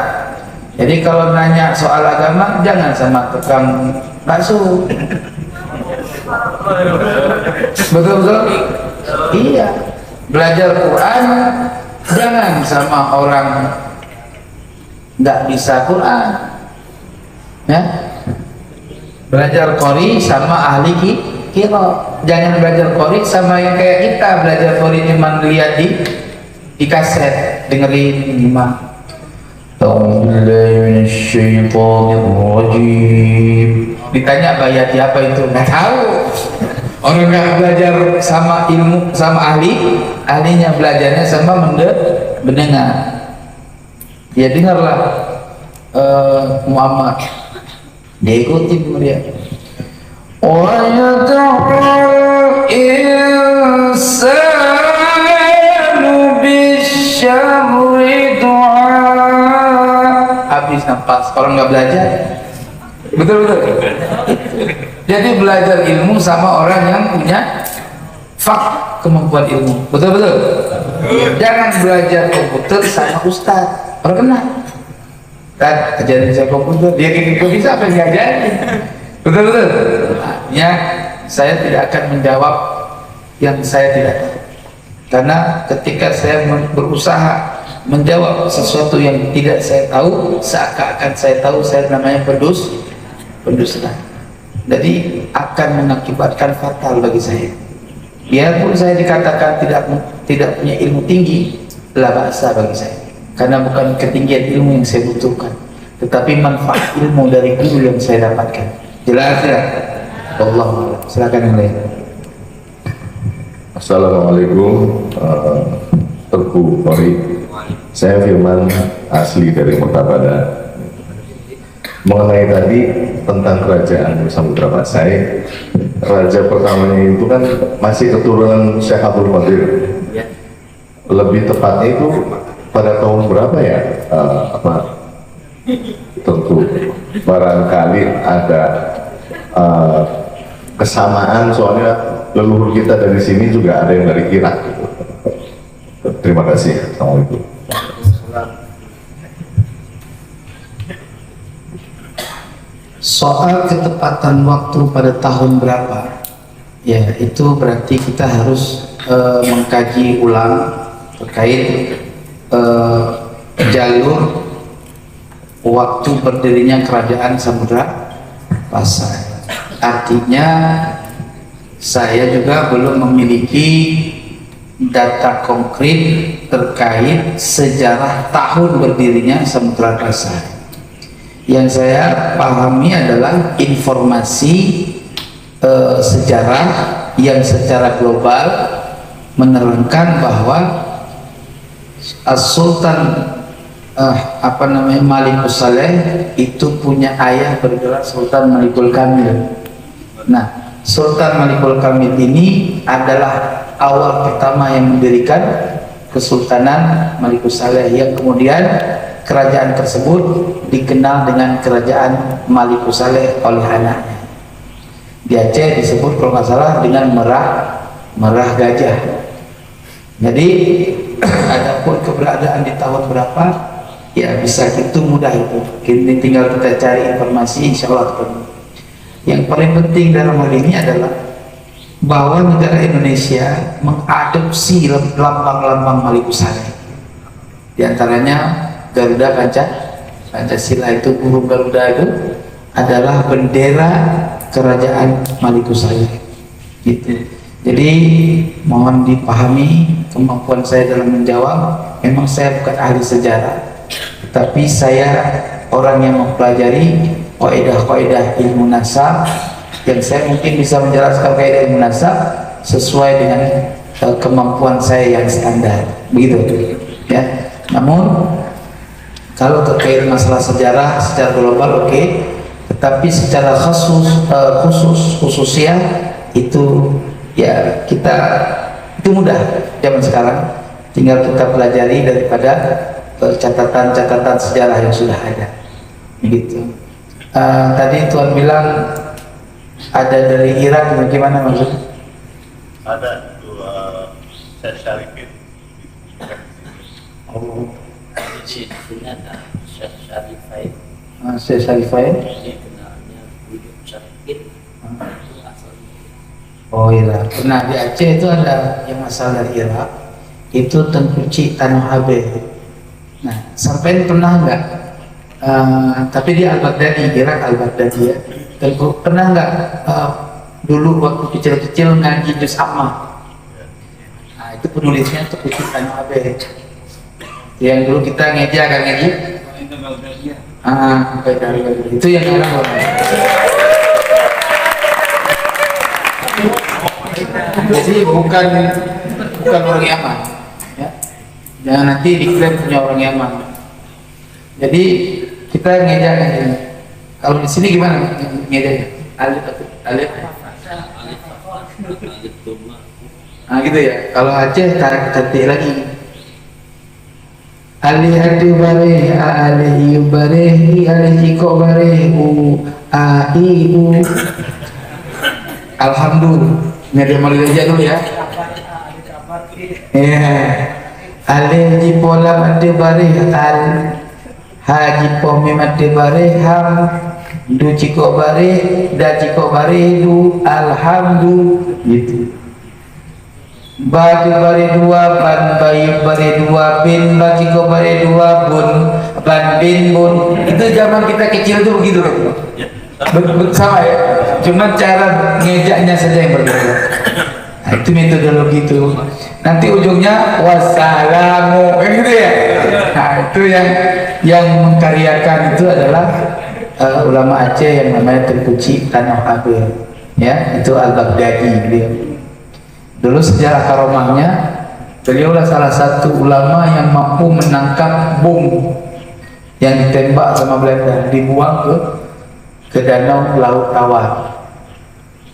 Jadi kalau nanya soal agama jangan sama tukang bakso. Betul-betul? Iya. Belajar Quran jangan sama orang nggak bisa Quran, ya. Belajar Qori sama ahli kiro. Jangan belajar Qori sama yang kayak kita belajar Qori cuma lihat di kaset, dengerin imam. Ditanya bayat apa itu, nggak tahu. Orang nggak belajar sama ilmu sama ahlinya belajarnya sama mendengar. Ya dengarlah Muhammad, dia ikuti dia. Wa yata'al insanu bisyarri du'a. Habis nafas, orang nggak belajar. Betul-betul. Jadi belajar ilmu sama orang yang punya kemampuan ilmu. Betul-betul. Jangan belajar komputer sama ustaz. Orang kenal. Dan ajarin saya komputer, dia bisa apa yang ngajarin. Betul-betul. Ya, saya tidak akan menjawab yang saya tidak tahu. Karena ketika saya berusaha menjawab sesuatu yang tidak saya tahu, seakan-akan saya tahu, saya namanya pendusta. Jadi akan mengakibatkan fatal bagi saya. Biarpun saya dikatakan tidak punya ilmu tinggi, la ba'sa bagi saya. Karena bukan ketinggian ilmu yang saya butuhkan, tetapi manfaat ilmu dari guru yang saya dapatkan. Jelas ya? Allah, silakan yang lain. Assalamualaikum, Teguh Qori. Saya Firman, asli dari Murtapada. Mengenai tadi tentang kerajaan Samudra Pasai, raja pertamanya itu kan masih keturunan Syekh Abdul Qadir. Lebih tepatnya itu pada tahun berapa ya? Tentu barangkali ada kesamaan, soalnya leluhur kita dari sini juga ada yang dari Irak. Terima kasih. Assalamualaikum. Soal ketepatan waktu pada tahun berapa Ya, itu berarti kita harus mengkaji ulang terkait jalur waktu berdirinya kerajaan Samudra Pasai. Artinya saya juga belum memiliki data konkret terkait sejarah tahun berdirinya Samudra Pasai. Yang saya pahami adalah informasi sejarah yang secara global menerangkan bahwa Sultan Malikus Saleh itu punya ayah bergerak Sultan Malikul Kamil. Nah, Sultan Malikul Kamil ini adalah awal pertama yang mendirikan Kesultanan Malikus Saleh, yang kemudian kerajaan tersebut dikenal dengan Kerajaan Malikus Saleh oleh anaknya. Di Aceh disebut kalau nggak salah dengan merah gajah. Jadi adapun keberadaan di tahun berapa, ya bisa itu mudah itu. Kini tinggal kita cari informasi, insya Allah ketemu. Yang paling penting dalam hal ini adalah bahwa negara Indonesia mengadopsi lambang-lambang Malikus Saleh. Di antaranya Garuda Pancasila, itu burung Garuda itu adalah bendera kerajaan Malikus Saleh. Gitu. Jadi mohon dipahami kemampuan saya dalam menjawab. Memang saya bukan ahli sejarah, tapi saya orang yang mempelajari kaidah-kaidah ilmu nasab, yang saya mungkin bisa menjelaskan kaidah ilmu nasab sesuai dengan kemampuan saya yang standar, begitu ya. Namun kalau terkait masalah sejarah secara global oke, tetapi secara khususnya itu ya kita itu mudah zaman sekarang, tinggal kita pelajari daripada catatan-catatan sejarah yang sudah ada, begitu. Tadi Tuan bilang ada dari Irak, bagaimana maksudnya? Ada dua Syarifin. Oh, Syekh ada Syekh Syarifain. Syekh Syarifain. Ini kenalnya Buyut Syarifin. Itu asalnya. Oh Irak. Nah di Aceh itu ada yang asal dari Irak, itu Tengku Cik Tanah Abe. Nah sampai pernah nggak? Tapi di Al-Baghdadi, Irak Al-Baghdadi ya. Tengku pernah nggak dulu waktu kecil-kecil ngaji juz amma? Nah itu penulisnya Tengku Cik Tanah Abe. Yang dulu kita ngeja kan ngaji? Itu yang orang. Jadi bukan orang Yaman, ya. Jangan nanti diklaim punya orang Yaman. Jadi kita ngeja ngaji. Kalau di sini gimana ngejanya? Alif. Nah gitu ya. Kalau Aceh tarik cantik lagi. Ali hati bare, ali bare, ali jiko bare, a i u. Alhamdulillah. Ngeri malu aja dulu ya. Ali jipola mati bare, al haji pomi mati bare, ham du jiko bare, da jiko bare, du alhamdulillah gitu. Bagi bare dua, ban bayi bare dua, bin bagi ko bare dua, bun ban bin bun. Itu zaman kita kecil tuh begitu loh. Sama ya, cuma cara ngejaknya saja yang berbeda. Nah, itu metodologi itu. Nanti ujungnya wassalamu, gitu ya. Nah itu yang mengkaryakan itu adalah ulama Aceh yang namanya Tengku Cik Tanah Abe, ya itu Al-Baghdadi beliau. Dulu sejarah karomahnya, beliaulah salah satu ulama yang mampu menangkap bom yang ditembak sama Belanda, dibuang ke danau Laut Tawar.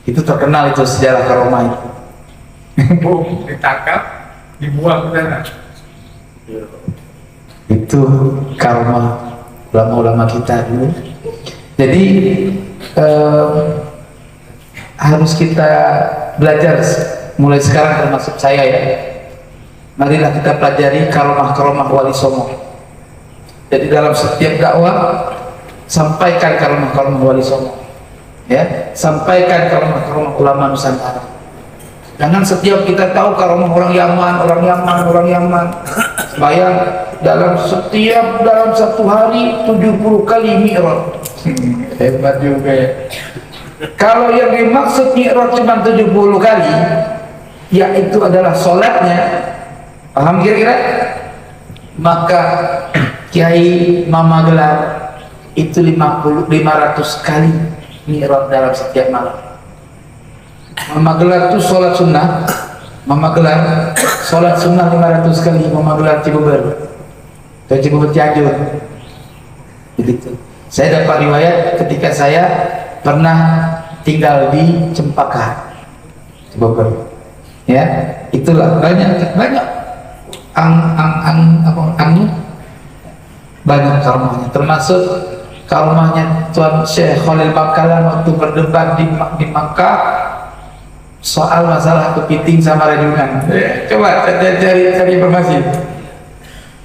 Itu terkenal itu sejarah karomah itu. Bom ditangkap, dibuang ke danau. Itu karomah ulama-ulama kita dulu. Jadi harus kita belajar mulai sekarang, termasuk saya ya. Marilah kita pelajari karomah-karomah Wali Songo. Jadi dalam setiap dakwah sampaikan karomah-karomah Wali Songo, ya, sampaikan karomah-karomah ulama Nusantara. Jangan setiap kita tahu karomah orang Yaman. Bayang dalam satu hari 70 kali mi'raj. Hebat juga ya. Kalau yang dimaksud mi'raj cuma 70 kali, yaitu adalah sholatnya, paham kira-kira? Maka Kiai Mama Gelar itu 500 kali mi'raj dalam setiap malam. Mama Gelar itu sholat sunnah. Mama Gelar sholat sunnah 500 kali. Mama Gelar Cibuber atau Cibuber Cianjur begitu. Saya dapat riwayat ketika saya pernah tinggal di Cempaka Cibuber, ya itulah banyak banyak karomahnya, termasuk karomahnya Tuan Syekh Khalil Bakalan waktu berdebat di Makkah soal masalah kepiting sama rajungan. Coba cari informasi.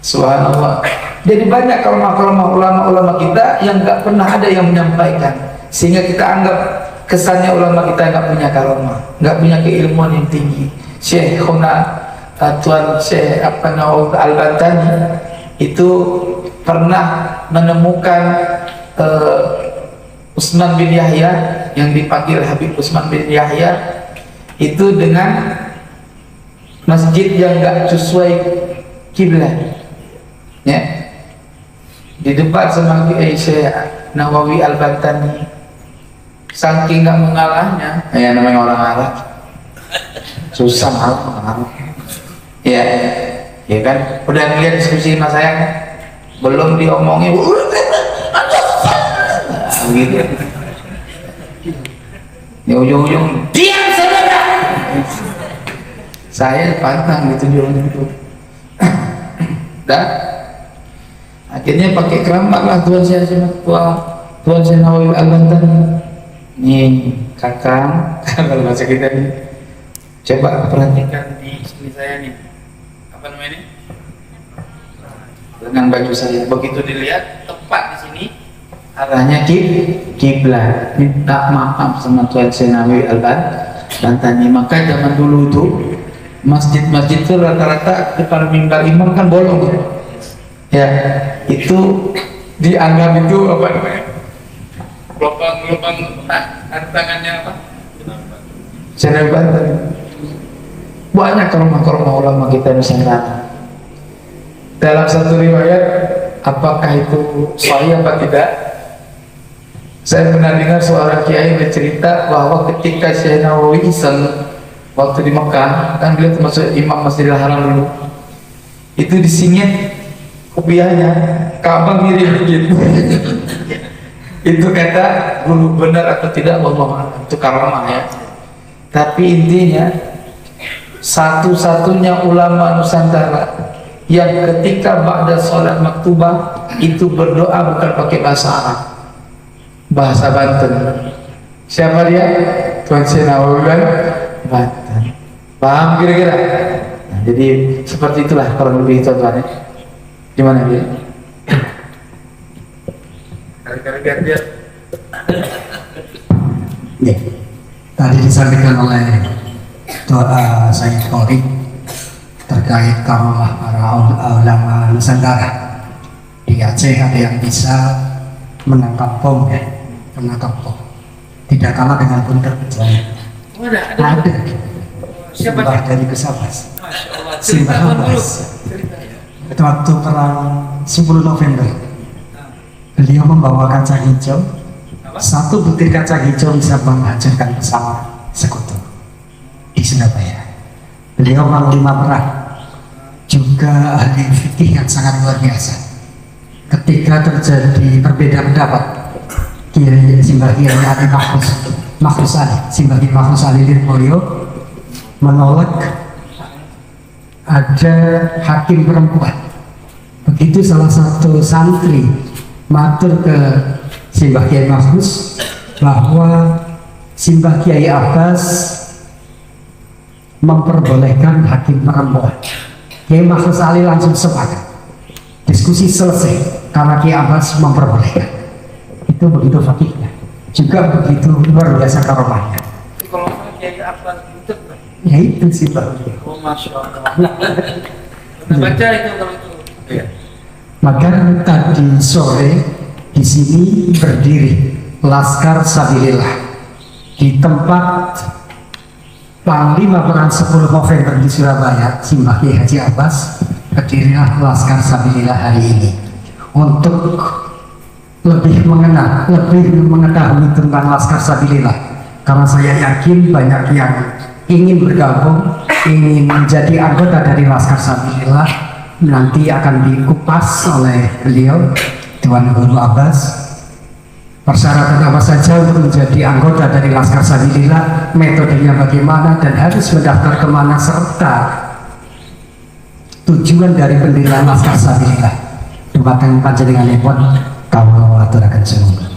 Subhanallah. Jadi banyak karomah-karomah ulama-ulama kita yang nggak pernah ada yang menyampaikan, sehingga kita anggap kesannya ulama kita nggak punya karomah, nggak punya keilmuan yang tinggi. Syekhuna Tuan Syekh Al-Bantani itu pernah menemukan Utsman bin Yahya yang dipanggil Habib Utsman bin Yahya itu dengan masjid yang nggak sesuai kiblat, ya. Di debat sama Kiai Syekh Nawawi Al-Bantani, saking nggak mengalahnya, ya namanya orang Arab susah Arab, ya kan. Udah ngeliat diskusi sama saya kan? Belum diomongin begitu, ya ujung-ujung diam saudara. Saya pantang gitu itu. Dan akhirnya pakai keramat lah Tuan Syekh Nawawi Al-Bantani. Nih kakang, kalau bahasa kita nih, coba perhatikan di sini saya nih, apa namanya ini? Lengan baju saya. Begitu dilihat tepat di sini arahnya kiblat. Minta maaf sama Tuan Syekh Nawawi Al-Bantani. Maka zaman dulu tuh masjid-masjid itu rata-rata depan mimbar imam kan bolong ya, itu dianggap itu apa namanya, lubang tangannya apa, channel Banten. Banyak karomah-karomah ulama kita Nusantara. Dalam satu riwayat, apakah itu sahih apa tidak, saya pernah dengar seorang kiai bercerita bahwa ketika Syekh Nawawi iseng waktu di Mekah, kan beliau termasuk imam Masjidil Haram dulu, itu disingit kopiahnya, Ka'bah mirip gitu. Itu kata dulu, benar atau tidak wallahu a'lam, itu karamah ya. Tapi intinya satu-satunya ulama Nusantara yang ketika ba'da sholat maktubah itu berdoa bukan pakai bahasa Arab, bahasa Banten. Siapa dia? Tuan Syekh Nawawi Banten. Paham kira-kira? Nah, jadi seperti itulah kurang lebih tuan-tuan ya. Gimana dia? Kali-kali dia. Ya, tadi disampaikan oleh Tuan Sayyid Khori terkait karomah para ulama Nusantara. Di Aceh ada yang bisa menangkap bom, ya, menangkap bom. Tidak kalah dengan Bunter Kejawi. Ada. Simbah dari Kesabas. Simbah Abbas. Itu waktu perang 10 November. Beliau membawa kaca hijau. Satu butir kaca hijau bisa menghancurkan pesawat sekutu di Surabaya. Beliau panglima perang, juga ahli fikih yang sangat luar biasa. Ketika terjadi perbedaan pendapat, Simbah Kiai Ali Mahfuz Ali, Simbah Kiai Mahfuz Ali Lirboyo menolak ada hakim perempuan. Begitu salah satu santri matur ke Simbah Kiai Mahfuz bahwa Simbah Kiai Abbas memperbolehkan hakim perempuan. Kiai Mahfuz Ali langsung sepakat. Diskusi selesai karena Kiai Abbas memperbolehkan. Itu begitu fakihnya, juga begitu luar biasa karomahnya. Kalau Kiai Abbas itu Ya itu sih Pak. Oh, Masya Allah. Baca itu kalau itu. Iya. Maka tadi sore di sini berdiri Laskar Sabilillah di tempat Panglima Perang 10 November di Surabaya, Simbah Kiai Haji Abbas, berdirilah Laskar Sabilillah hari ini untuk lebih mengenal, lebih mengetahui tentang Laskar Sabilillah. Karena saya yakin banyak yang ingin bergabung, ingin menjadi anggota dari Laskar Sabilillah, nanti akan dikupas oleh beliau, Tuan Guru Abbas. Persyaratan apa saja untuk menjadi anggota dari Laskar Sabilillah, metodenya bagaimana, dan harus mendaftar kemana, serta tujuan dari pendirian Laskar Sabilillah. Dumateng panjenenganipun kawula aturaken semoga.